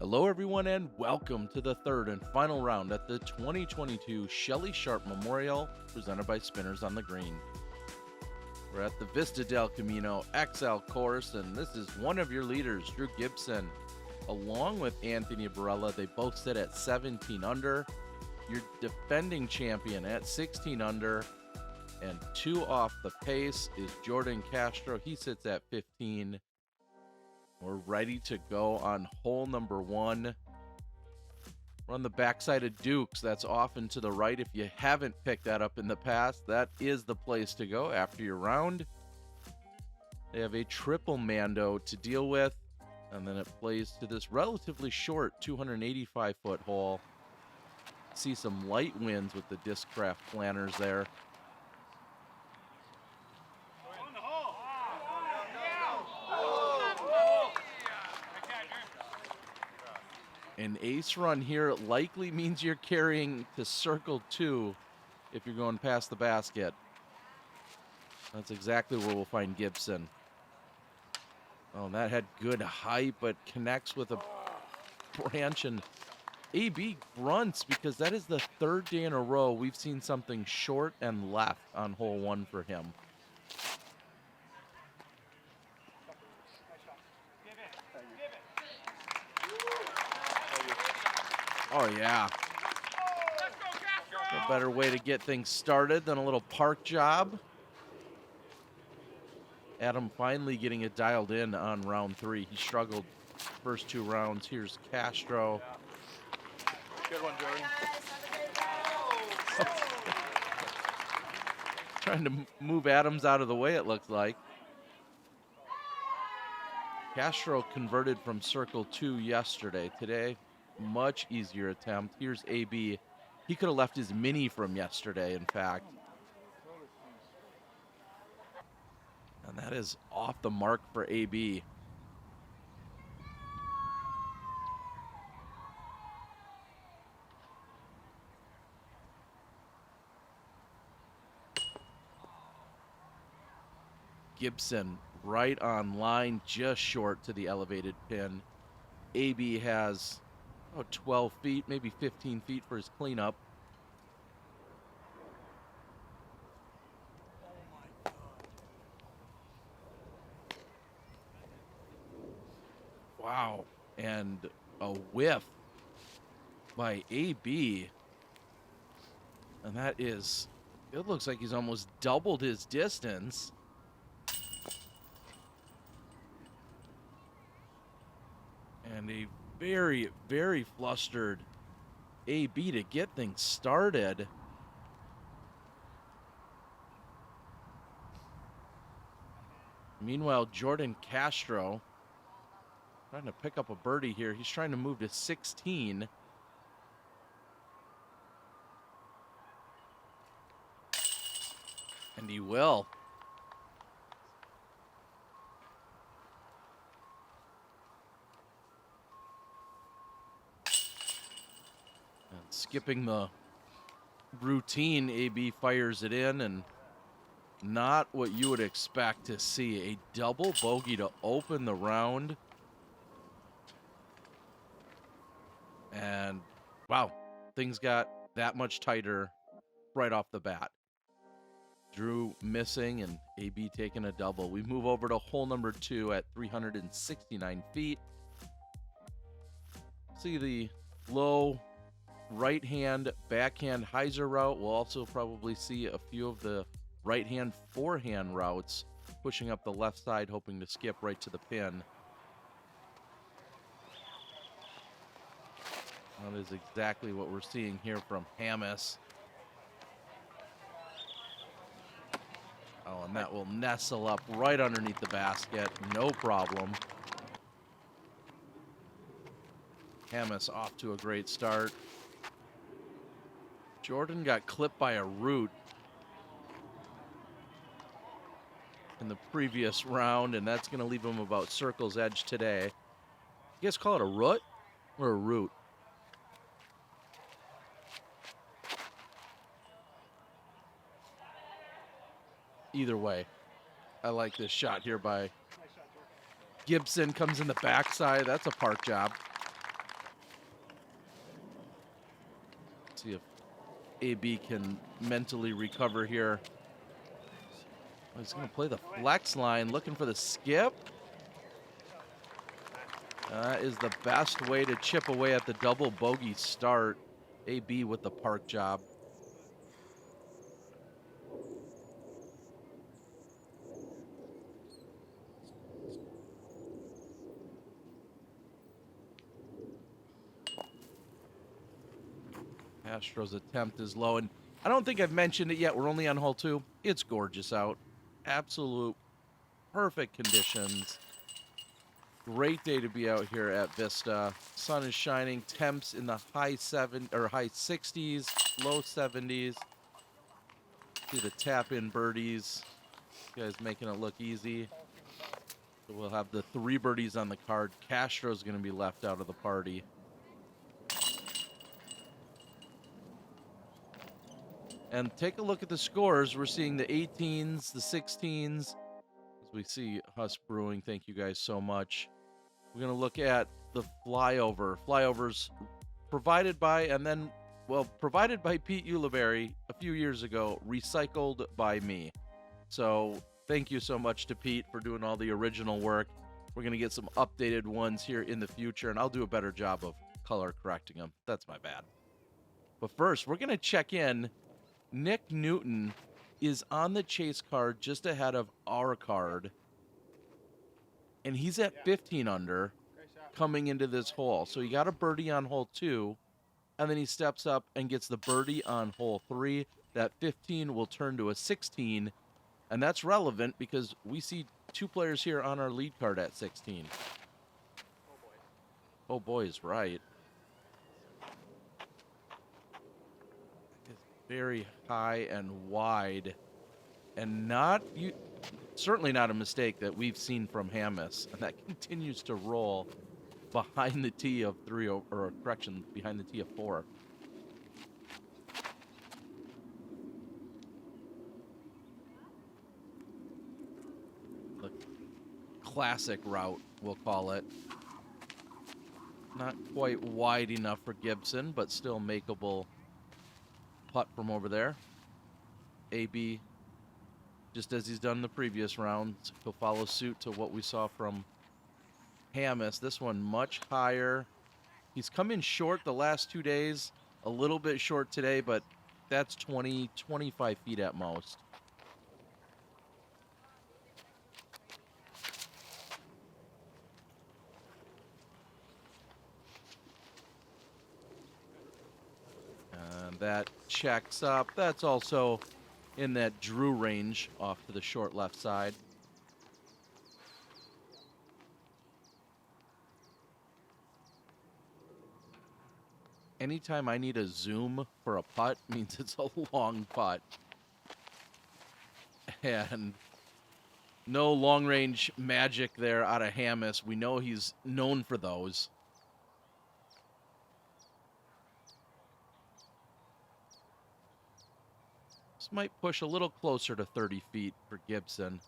Hello everyone and welcome to the third and final round at the 2022 Shelly Sharpe Memorial presented by Spinners on the Green. We're at the Vista del Camino XL course and this is one of your leaders, Drew Gibson, along with Anthony Barela. They both sit at 17 under. Your defending champion at 16 under and 2 off the pace is Jordan Castro. He sits at 15. We're ready to go on hole number 1. We're on the backside of Duke's. That's off and to the right. If you haven't picked that up in the past, that is the place to go after your round. They have a triple Mando to deal with, and then it plays to this relatively short 285-foot hole. See some light winds with the Discraft planners there. An ace run here likely means you're carrying to circle 2 if you're going past the basket. That's exactly where we'll find Gibson. Oh, that had good height, but connects with a branch, and AB grunts because that is the 3rd day in a row we've seen something short and left on hole 1 for him. Oh, yeah. A better way to get things started than a little park job. Adam finally getting it dialed in on round 3. He struggled first 2 rounds. Here's Castro. Good one, Jordan. Trying to move Adams out of the way, it looks like. Castro converted from circle 2 yesterday. Today, much easier attempt. Here's AB. He could have left his mini from yesterday, in fact. And that is off the mark for AB. Gibson right on line, just short to the elevated pin. AB has 12 feet, maybe 15 feet for his cleanup. Wow, and a whiff by AB. And that is, it looks like he's almost doubled his distance. And a very, very flustered AB to get things started. Meanwhile, Jordan Castro trying to pick up a birdie here. He's trying to move to 16. And he will. Skipping the routine, AB fires it in, and not what you would expect to see. A double bogey to open the round. And wow, things got that much tighter right off the bat. Drew missing and AB taking a double. We move over to hole number 2 at 369 feet. See the low right hand, backhand hyzer route. We'll also probably see a few of the right hand, forehand routes pushing up the left side, hoping to skip right to the pin. That is exactly what we're seeing here from Hamas. Oh, and that will nestle up right underneath the basket. No problem. Hamas off to a great start. Jordan got clipped by a root in the previous round, and that's going to leave him about circle's edge today. You guys call it a root or a root? Either way, I like this shot here by Gibson. Comes in the backside. That's a park job. See if AB can mentally recover here. Oh, he's going to play the flex line, looking for the skip. That is the best way to chip away at the double bogey start. AB with the park job. Castro's attempt is low, and I don't think I've mentioned it yet. We're only on hole 2. It's gorgeous out. Absolute perfect conditions. Great day to be out here at Vista. Sun is shining. Temps in the high 60s, low 70s. See the tap-in birdies. You guys making it look easy. So we'll have the 3 birdies on the card. Castro's going to be left out of the party. And take a look at the scores. We're seeing the 18s, the 16s. As we see Huss Brewing, thank you guys so much. We're going to look at the flyover. Flyovers provided by, provided by Pete Ulibarri a few years ago, recycled by me. So thank you so much to Pete for doing all the original work. We're going to get some updated ones here in the future, and I'll do a better job of color correcting them. That's my bad. But first, we're going to check in. Nick Newton is on the chase card just ahead of our card. And he's at 15 under coming into this hole. So he got a birdie on hole 2. And then he steps up and gets the birdie on hole 3. That 15 will turn to a 16. And that's relevant because we see 2 players here on our lead card at 16. Oh boy is right. Very high and wide, and certainly not a mistake that we've seen from Hammis, and that continues to roll behind the tee of 3, or correction, behind the tee of 4. The classic route, we'll call it. Not quite wide enough for Gibson, but still makeable. Putt from over there. AB, just as he's done the previous rounds, he'll follow suit to what we saw from Hammis. This one much higher. He's come in short the last 2 days, a little bit short today, but that's 20, 25 feet at most. That checks up. That's also in that Drew range off to the short left side. Anytime I need a zoom for a putt means it's a long putt. And no long range magic there out of Hammis. We know he's known for those. Might push a little closer to 30 feet for Gibson.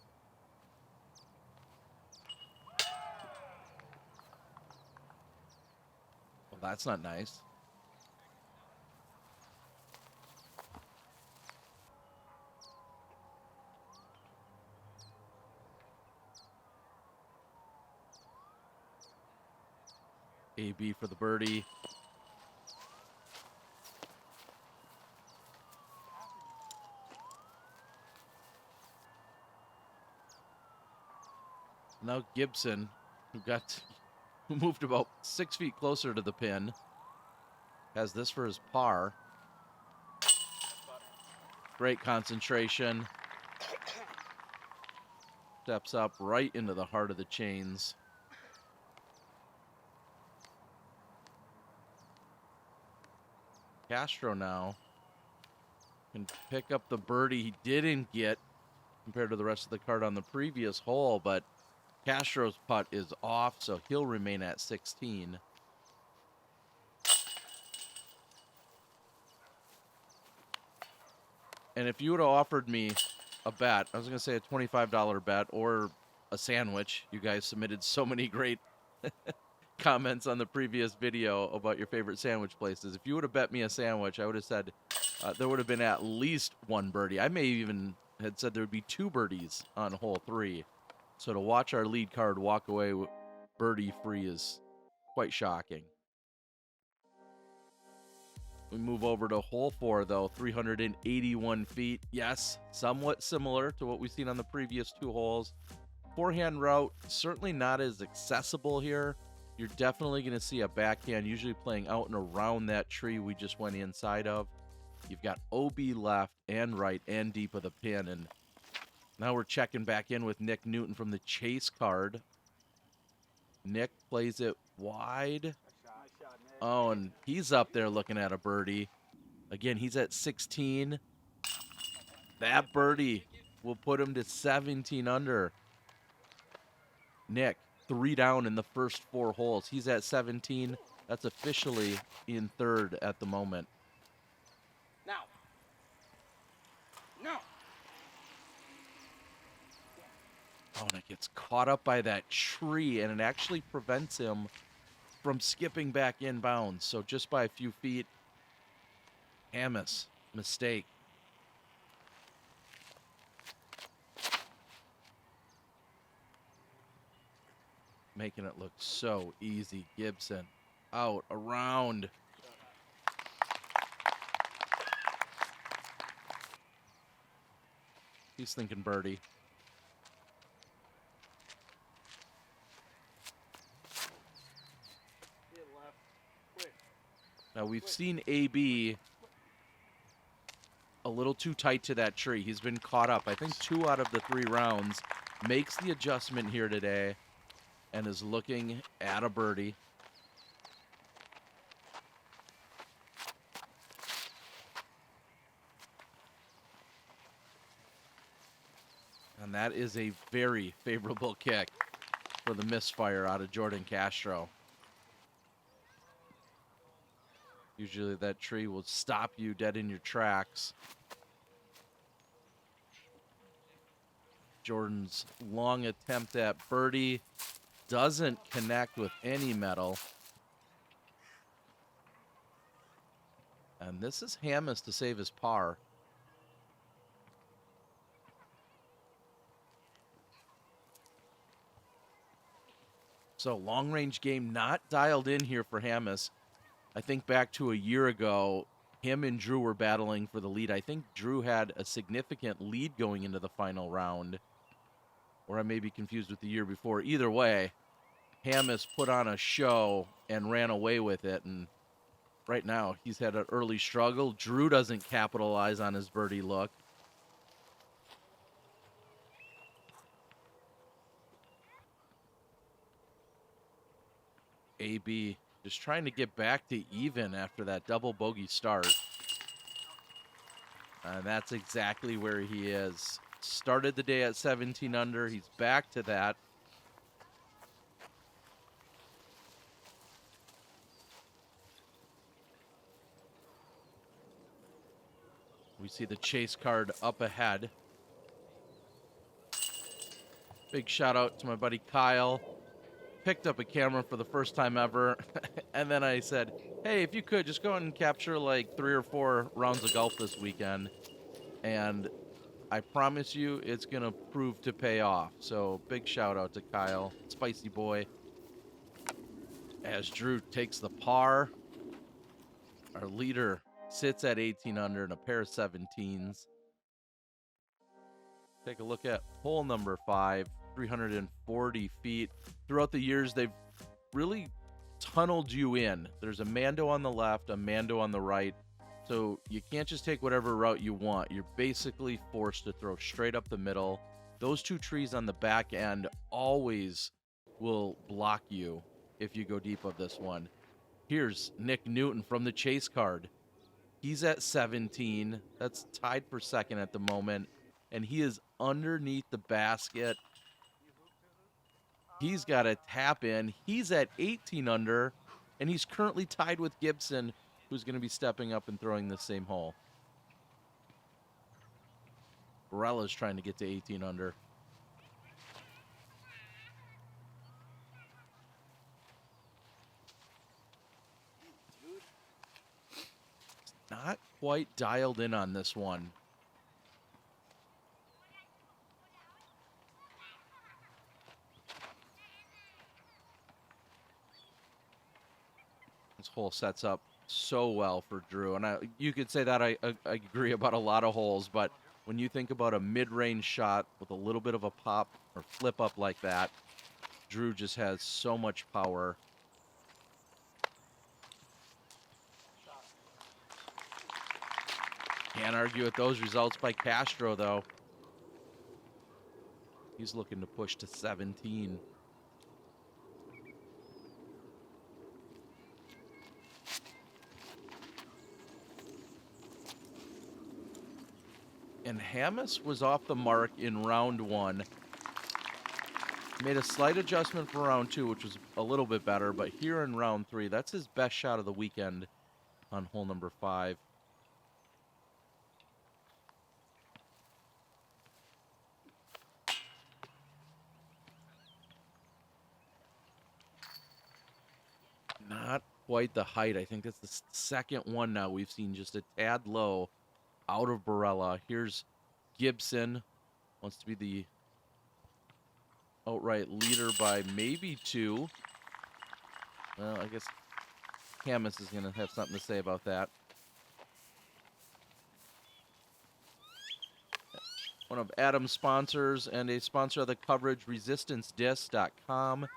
Well, that's not nice. AB for the birdie. Now Gibson, who moved about 6 feet closer to the pin, has this for his par. Great concentration. Steps up right into the heart of the chains. Castro now can pick up the birdie he didn't get compared to the rest of the card on the previous hole, but Castro's putt is off, so he'll remain at 16. And if you would have offered me a bet, I was going to say a $25 bet or a sandwich. You guys submitted so many great comments on the previous video about your favorite sandwich places. If you would have bet me a sandwich, I would have said there would have been at least one birdie. I may even had said there would be 2 birdies on hole 3. So to watch our lead card walk away birdie free is quite shocking. We move over to hole 4, though, 381 feet. Yes, somewhat similar to what we've seen on the previous 2 holes. Forehand route, certainly not as accessible here. You're definitely going to see a backhand, usually playing out and around that tree we just went inside of. You've got OB left and right and deep of the pin. And now we're checking back in with Nick Newton from the chase card. Nick plays it wide. Oh, and he's up there looking at a birdie. Again, he's at 16. That birdie will put him to 17 under. Nick, 3 down in the first 4 holes. He's at 17. That's officially in 3rd at the moment. Now. No. Oh, and it gets caught up by that tree, and it actually prevents him from skipping back inbounds. So just by a few feet, Hamas, mistake. Making it look so easy. Gibson out, around. He's thinking birdie. Now we've seen AB a little too tight to that tree. He's been caught up. I think 2 out of the 3 rounds. Makes the adjustment here today and is looking at a birdie. And that is a very favorable kick for the misfire out of Jordan Castro. Usually that tree will stop you dead in your tracks. Jordan's long attempt at birdie doesn't connect with any metal. And this is Hamas to save his par. So long range game not dialed in here for Hamas. I think back to a year ago, him and Drew were battling for the lead. I think Drew had a significant lead going into the final round. Or I may be confused with the year before. Either way, Hamas put on a show and ran away with it. And right now, he's had an early struggle. Drew doesn't capitalize on his birdie look. AB just trying to get back to even after that double bogey start. And that's exactly where he is. Started the day at 17 under. He's back to that. We see the chase card up ahead. Big shout out to my buddy Kyle. Picked up a camera for the first time ever. And then I said, hey, if you could, just go and capture like 3 or 4 rounds of golf this weekend. And I promise you it's going to prove to pay off. So big shout out to Kyle, spicy boy. As Drew takes the par, our leader sits at 18 under and a pair of 17s. Take a look at hole number 5, 340 feet. Throughout the years, they've really tunneled you in. There's a Mando on the left, a Mando on the right. So you can't just take whatever route you want. You're basically forced to throw straight up the middle. Those 2 trees on the back end always will block you if you go deep of this one. Here's Nick Newton from the chase card. He's at 17. That's tied for second at the moment. And he is underneath the basket. He's got a tap in. He's at 18 under. And he's currently tied with Gibson, who's going to be stepping up and throwing the same hole. Barela's trying to get to 18 under. quite dialed in on this one. This hole sets up so well for Drew, and you could say that I agree about a lot of holes, but when you think about a mid-range shot with a little bit of a pop or flip up like that, Drew just has so much power. Can't argue with those results by Castro, though. He's looking to push to 17. And Hammes was off the mark in round 1. Made a slight adjustment for round 2, which was a little bit better, but here in round 3, that's his best shot of the weekend on hole number 5. Not quite the height. I think that's the second one now we've seen just a tad low out of Barela. Here's Gibson. Wants to be the outright leader by maybe 2. Well, I guess Hammes is going to have something to say about that. One of Adam's sponsors and a sponsor of the coverage, resistancedisc.com.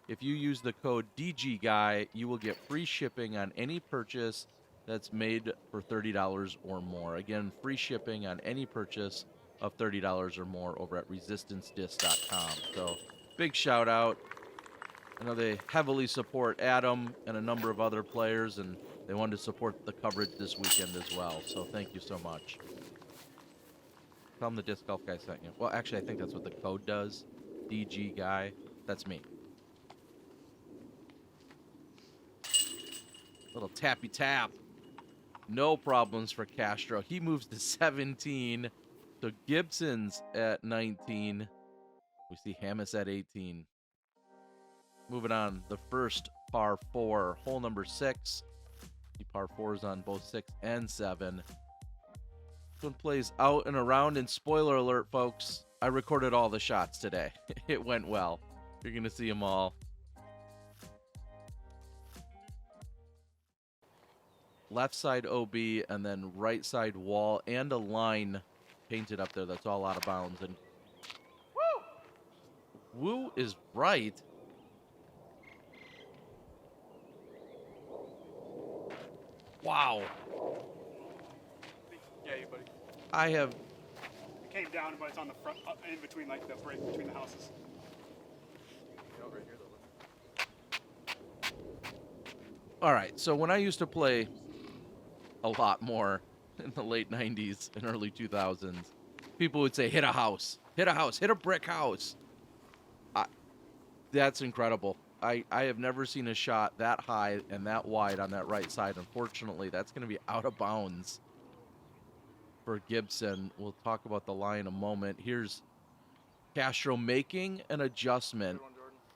If you use the code DGGuy, you will get free shipping on any purchase that's made for $30 or more. Again, free shipping on any purchase of $30 or more over at resistancedisc.com. So, big shout out. I know they heavily support Adam and a number of other players, and they wanted to support the coverage this weekend as well. So, thank you so much. Tell them the Disc Golf Guy sent you. Well, actually, I think that's what the code does. DG Guy. That's me. Little tappy tap. No problems for Castro. He moves to 17. So Gibson's at 19. We see Hammes at 18. Moving on, the first par 4, hole number 6. The par 4s on both 6 and 7. This one plays out and around, and spoiler alert, folks, I recorded all the shots today. It went well. You're going to see them all. Left side OB, and then right side wall, and a line painted up there that's all out of bounds. And Woo is right. Wow. Yeah, you buddy. I have. It came down, but it's on the front, in between, like the break between the houses. Right here, All right, so when I used to play a lot more in the late 90s and early 2000s, people would say, hit a house, hit a house, hit a brick house. That's incredible. I have never seen a shot that high and that wide on that right side. Unfortunately, that's going to be out of bounds for Gibson. We'll talk about the lie in a moment. Here's Castro making an adjustment.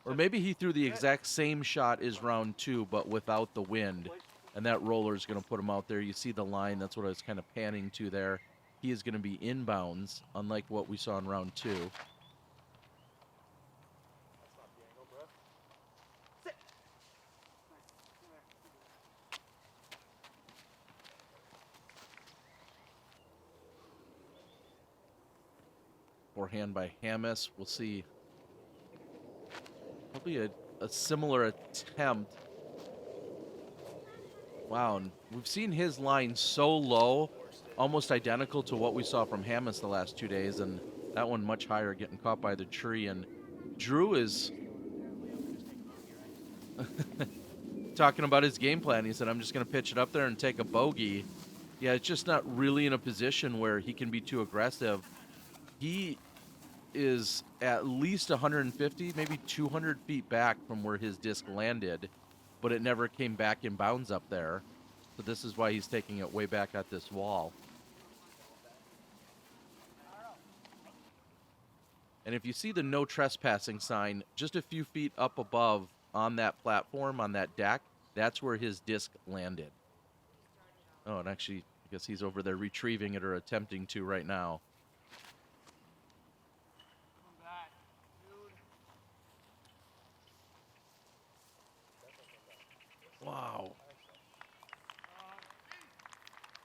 Or maybe he threw the exact same shot as round 2, but without the wind. And that roller is going to put him out there. You see the line. That's what I was kind of panning to there. He is going to be inbounds, unlike what we saw in round 2. Forehand by Hammes. We'll see probably a similar attempt. Wow, and we've seen his line so low, almost identical to what we saw from Hammes the last 2 days, and that one much higher, getting caught by the tree. And Drew is talking about his game plan. He said, I'm just going to pitch it up there and take a bogey. Yeah, it's just not really in a position where he can be too aggressive. He is at least 150, maybe 200 feet back from where his disc landed, but it never came back in bounds up there. So this is why he's taking it way back at this wall. And if you see the no trespassing sign just a few feet up above on that platform, on that deck, that's where his disc landed. Oh, and actually, I Guess he's over there retrieving it or attempting to right now. Come back, dude. Wow.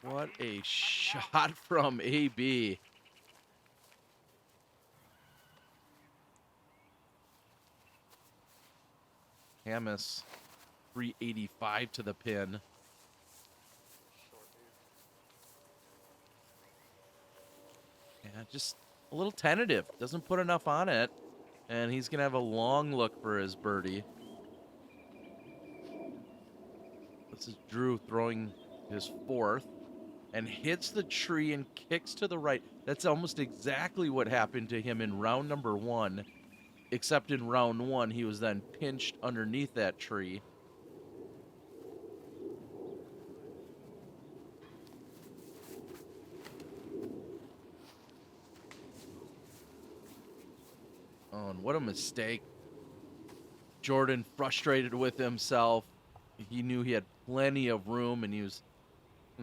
What a shot from AB. Hamas, 385 to the pin. Yeah, just a little tentative. Doesn't put enough on it. And he's going to have a long look for his birdie. This is Drew throwing his fourth and hits the tree and kicks to the right. That's almost exactly what happened to him in round number 1. Except in round 1, he was then pinched underneath that tree. Oh, and what a mistake. Jordan frustrated with himself. He knew he had plenty of room, and he was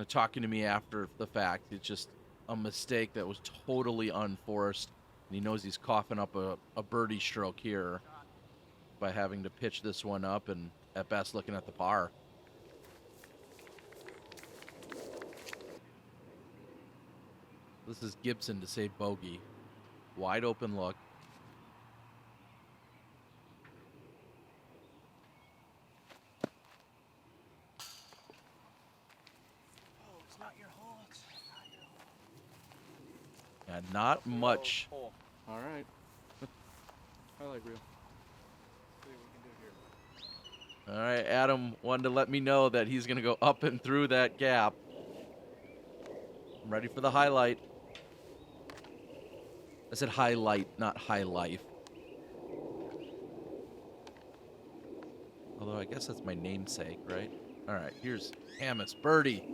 talking to me after the fact. It's just a mistake that was totally unforced. And he knows he's coughing up a birdie stroke here by having to pitch this one up and at best looking at the par. This is Gibson to say bogey. Wide open look. Oh, it's not your hole. It's not your hole. Yeah, not much. All right. I like real. See what we can do here. All right, Adam wanted to let me know that he's going to go up and through that gap. I'm ready for the highlight. I said highlight, not high life. Although I guess that's my namesake, right? All right, here's Hamas birdie.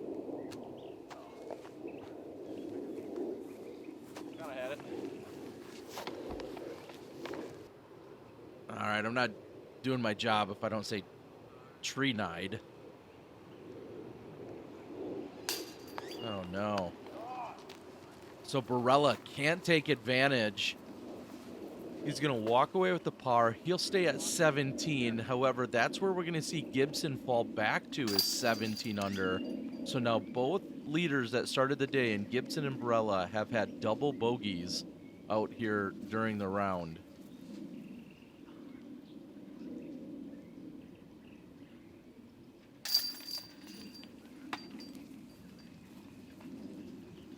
Kind of had it. All right, I'm not doing my job if I don't say tree-nied. Oh, no. So Barela can't take advantage. He's going to walk away with the par. He'll stay at 17. However, that's where we're going to see Gibson fall back to is 17 under. So now both leaders that started the day, and Gibson and Barela, have had double bogeys out here during the round.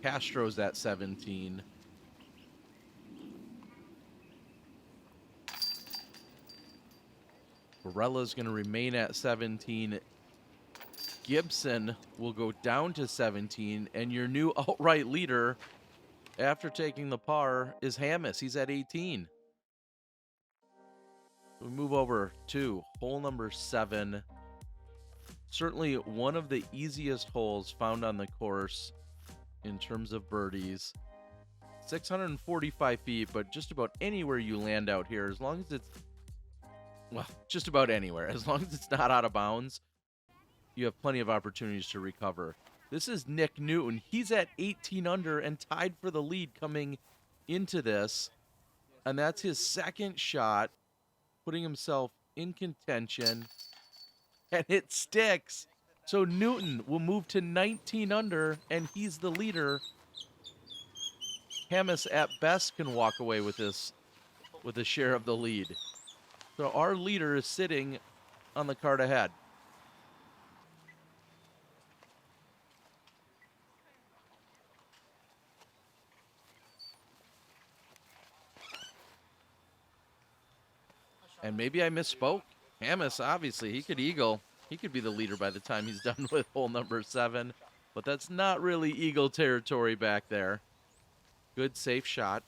Castro's at 17. Barela's going to remain at 17. Gibson will go down to 17. And your new outright leader, after taking the par, is Hamas. He's at 18. We move over to hole number 7. Certainly one of the easiest holes found on the course in terms of birdies. 645 feet, but just about anywhere you land out here, as long as it's, well, just about anywhere, as long as it's not out of bounds, you have plenty of opportunities to recover. This is Nick Newton. He's at 18 under and tied for the lead coming into this, and that's his second shot, putting himself in contention, and it sticks. So Newton will move to 19 under, and he's the leader. Hamas at best can walk away with this, with a share of the lead. So our leader is sitting on the card ahead. And maybe I misspoke. Hamas, obviously, he could eagle. He could be the leader by the time he's done with hole number 7. But that's not really eagle territory back there. Good, safe shot.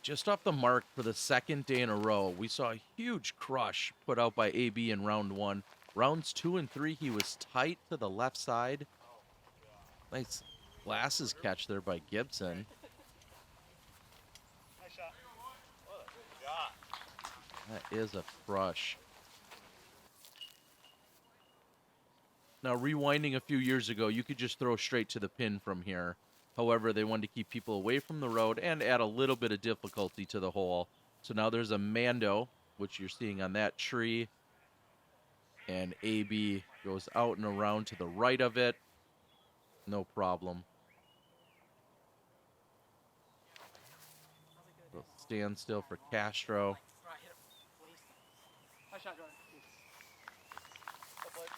Just off the mark for the second day in a row, we saw a huge crush put out by AB in round 1. Rounds 2 and 3, he was tight to the left side. Nice glasses catch there by Gibson. Nice shot. What a shot. That is a crush. Now, rewinding a few years ago, you could just throw straight to the pin from here. However, they wanted to keep people away from the road and add a little bit of difficulty to the hole. So now there's a Mando, which you're seeing on that tree. And AB goes out and around to the right of it. No problem. So standstill for Castro. Nice shot, Jordan. Well played.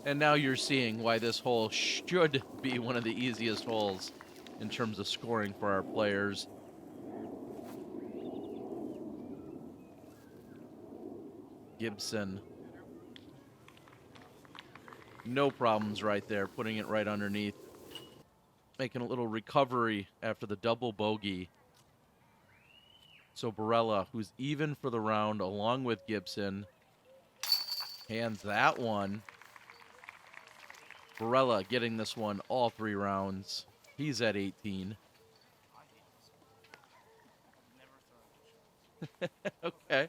And now you're seeing why this hole should be one of the easiest holes in terms of scoring for our players. Gibson. No problems right there, putting it right underneath. Making a little recovery after the double bogey. So Barela, who's even for the round, along with Gibson, hands that one. Barela getting this one all 3 rounds. He's at 18. Okay.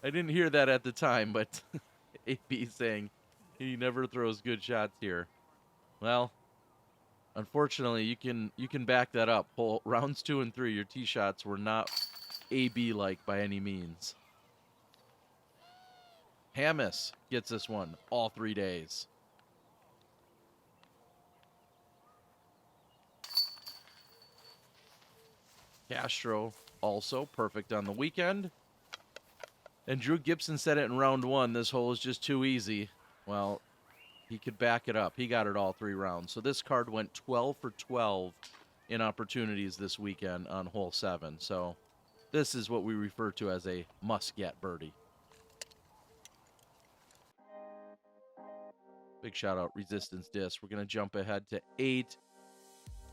I didn't hear that at the time, but AB saying he never throws good shots here. Well, unfortunately, you can back that up. Rounds 2 and 3, your tee shots were not AB-like by any means. Hamas gets this one all 3 days. Castro also perfect on the weekend. And Drew Gibson said it in round 1, this hole is just too easy. Well, he could back it up. He got it all 3 rounds. So this card went 12 for 12 in opportunities this weekend on hole 7. So this is what we refer to as a must-get birdie. Big shout out, Resistance Disc. We're going to jump ahead to 8.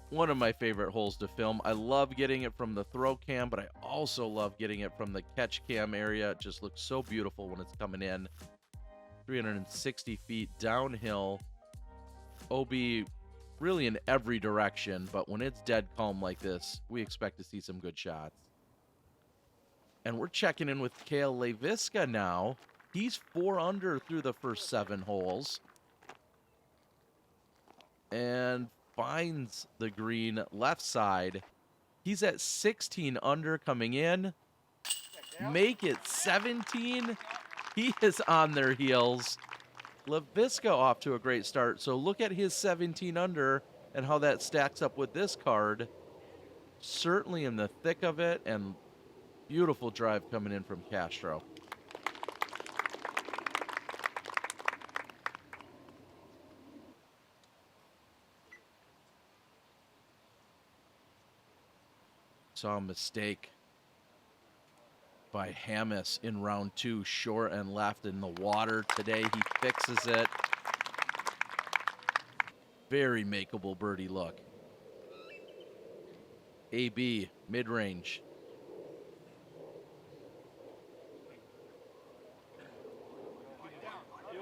One of my favorite holes to film. I love getting it from the throw cam, but I also love getting it from the catch cam area. It just looks so beautiful when it's coming in. 360 feet downhill. OB really in every direction, but when it's dead calm like this, we expect to see some good shots. And we're checking in with Cale Leiviska now. He's 4 under through the first 7 holes. And finds the green left side. He's at 16 under coming in. Make it 17. He is on their heels. Leiviska off to a great start. So look at his 17 under and how that stacks up with this card. Certainly in the thick of it, and beautiful drive coming in from Castro. Saw a mistake by Hamas in round 2, short and left in the water. Today he fixes it. Very makeable birdie look. AB, mid-range.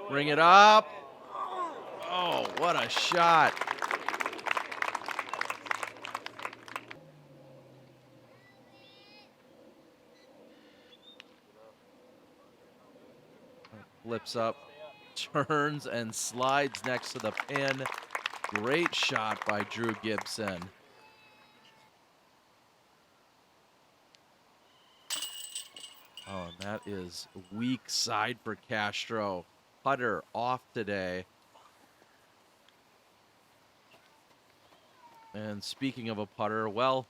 Bring it up. Oh, what a shot. Flips up, turns, and slides next to the pin. Great shot by Drew Gibson. Oh, and that is weak side for Castro. Putter off today. And speaking of a putter, well,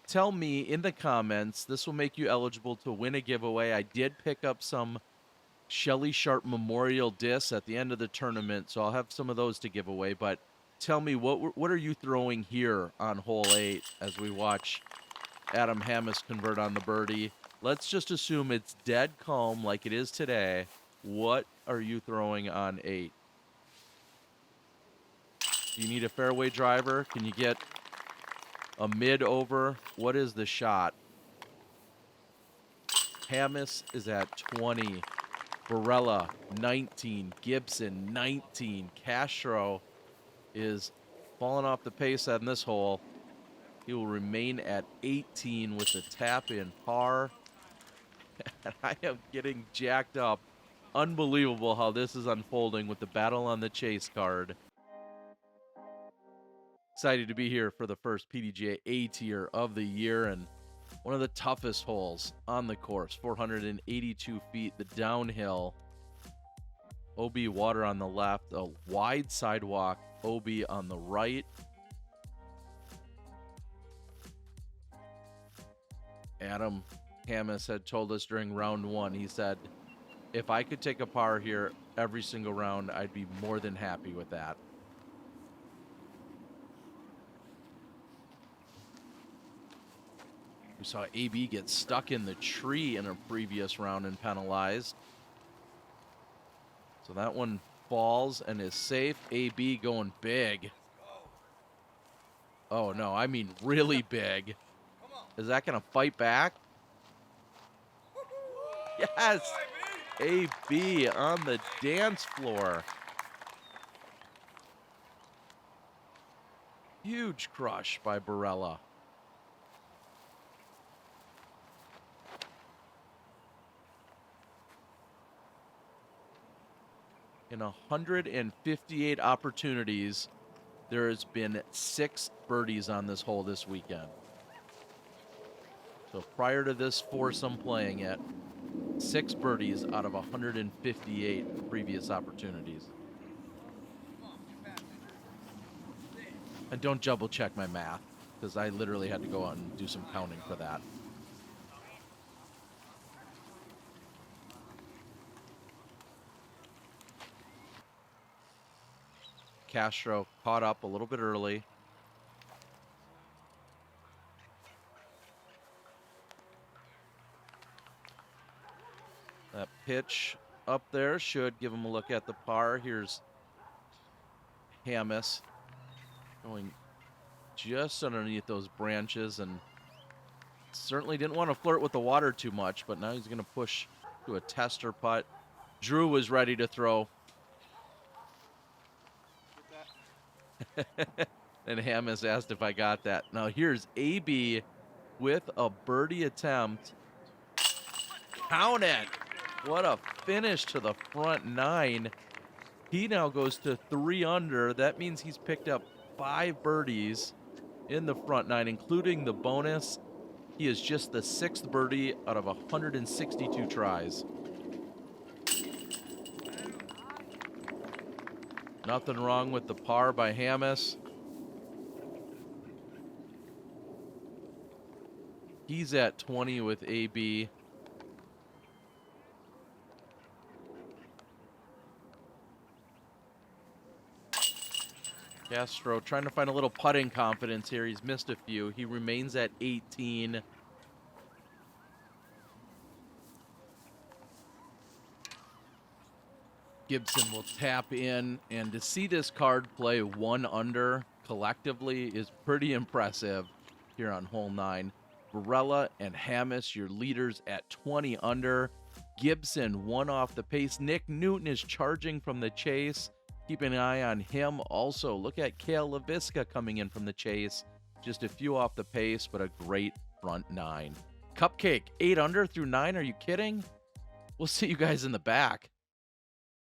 tell me in the comments, this will make you eligible to win a giveaway. I did pick up some Shelly Sharpe Memorial discs at the end of the tournament, so I'll have some of those to give away. But tell me, what are you throwing here on hole 8 as we watch Adam Hamas convert on the birdie? Let's just assume it's dead calm like it is today. What are you throwing on 8? Do you need a fairway driver? Can you get a mid over? What is the shot? Hamas is at 20. Barela, 19. Gibson, 19. Castro is falling off the pace on this hole. He will remain at 18 with the tap-in par. And I am getting jacked up. Unbelievable how this is unfolding with the battle on the chase card. Excited to be here for the first PDGA A tier of the year and one of the toughest holes on the course. 482 feet, the downhill. OB water on the left, a wide sidewalk, OB on the right. Adam Hamas had told us during round one, he said, if I could take a par here every single round, I'd be more than happy with that. We saw AB get stuck in the tree in a previous round and penalized. So that one falls and is safe. AB going big. Oh, no, I mean really big. Is that going to fight back? Yes! AB on the dance floor. Huge crush by Barela. In 158 opportunities, there has been 6 birdies on this hole this weekend. So prior to this foursome playing it, 6 birdies out of 158 previous opportunities. And don't double check my math, because I literally had to go out and do some counting for that. Castro caught up a little bit early. That pitch up there should give him a look at the par. Here's Hamas going just underneath those branches and certainly didn't want to flirt with the water too much, but now he's going to push to a tester putt. Drew was ready to throw. And Hamas asked if I got that. Now here's AB with a birdie attempt. Count it. What a finish to the front 9. He now goes to 3 under. That means he's picked up 5 birdies in the front 9, including the bonus. He is just the 6th birdie out of 162 tries. Nothing wrong with the par by Hamas. He's at 20 with AB. Castro trying to find a little putting confidence here. He's missed a few. He remains at 18. Gibson will tap in, and to see this card play 1 under collectively is pretty impressive here on hole 9. Barela and Hamas, your leaders at 20 under. Gibson 1 off the pace. Nick Newton is charging from the chase. Keep an eye on him. Also, look at Cale Leiviska coming in from the chase. Just a few off the pace, but a great front 9. Cupcake 8 under through 9. Are you kidding? We'll see you guys in the back.